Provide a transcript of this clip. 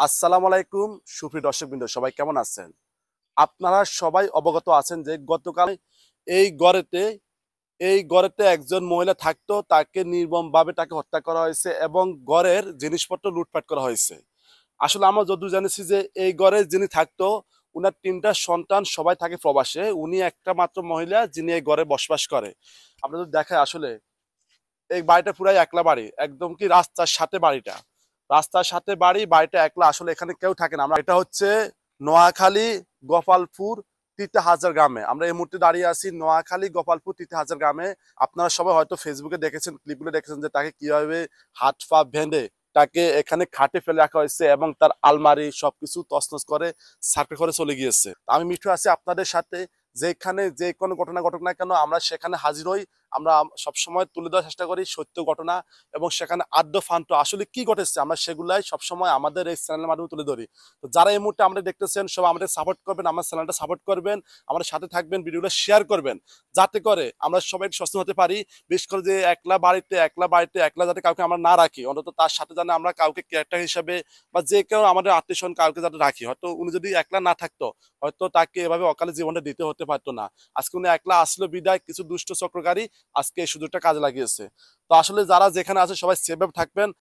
আসসালামু আলাইকুম সুপ্রিয় দর্শকবৃন্দ, সবাই কেমন আছেন? আপনারা সবাই অবগত আছেন যে গতকাল এই গড়েতে এই গড়েতে একজন মহিলা থাকতো, তাকে নির্মমভাবে তাকে হত্যা করা হয়েছে এবং গড়ের জিনিসপত্র লুটপাট করা হয়েছে। আসলে আমরা যতদূর জানিছি যে এই ঘরে যিনি থাকতো, উনার ৩টা সন্তান, সবাই থাকে প্রবাসে। উনি একটা মাত্র মহিলা যিনি এই ঘরে বসবাস করে। আপনাদের দেখায় আসলে এই বাড়িটা পুরাই একলা বাড়ি, একদম কি রাস্তার সাথে বাড়িটা, রাস্তার সাথে বাড়ি, বাড়িটা একলা। আসলে এখানে কেউ থাকে না। আমরা এটা হচ্ছে নোয়াখালী গোপালপুর তিতাহাজার গ্রামে। আমরা এই মুহূর্তে দাঁড়িয়ে আছি নোয়াখালী গোপালপুর তিতাহাজার গ্রামে। আপনারা সবাই হয়তো ফেসবুকে দেখেছেন, ক্লিপগুলো দেখেছেন যে তাকে কিভাবে হাত পা বেঁধে তাকে এখানে খাটে ফেলে রাখা হয়েছে এবং তার আলমারি সবকিছু তছনছ করে সার্ভে করে চলে গিয়েছে। আমি মিঠু আছি আপনাদের সাথে। যেখানে যে কোনো ঘটনা ঘটুক না কেন, আমরা সেখানে হাজির হই। আমরা সবসময় তুলে ধরার চেষ্টা করি সত্য ঘটনা, এবং সেখানে আদ্য ফান্ত আসলে কি ঘটেছে আমরা সেগুলাই সবসময় আমাদের এই চ্যানেলের মাধ্যমে তুলে ধরি। তো যারা এই মুহূর্তে আমাদের দেখতেছেন, সব আমাদের সাপোর্ট করবেন, আমার চ্যানেলটা সাপোর্ট করবেন, আমাদের সাথে থাকবেন, ভিডিওটা শেয়ার করবেন, যাতে করে আমরা সবাই সচেতন হতে পারি। বিশেষ করে যে একলা বাড়িতে একলা যাতে কাউকে আমরা না রাখি, অন্তত তার সাথে যেন আমরা কাউকে ক্যারেক্টার হিসাবে বা যে কেউ আমাদের আত্মীয় স্বজন কাউকে যাতে রাখি। হয়তো উনি যদি একলা না থাকতো, হয়তো তাকে এভাবে অকালে জীবনটা দিতে হতে পারতো না। আজকে উনি একলা আসলো বিদায় কিছু দুষ্ট চক্রকারী আজকে এই সুযোগটা কাজে লাগিয়েছে। তো আসলে যারা যেখানে আছে সবাই সেভ থাকবেন।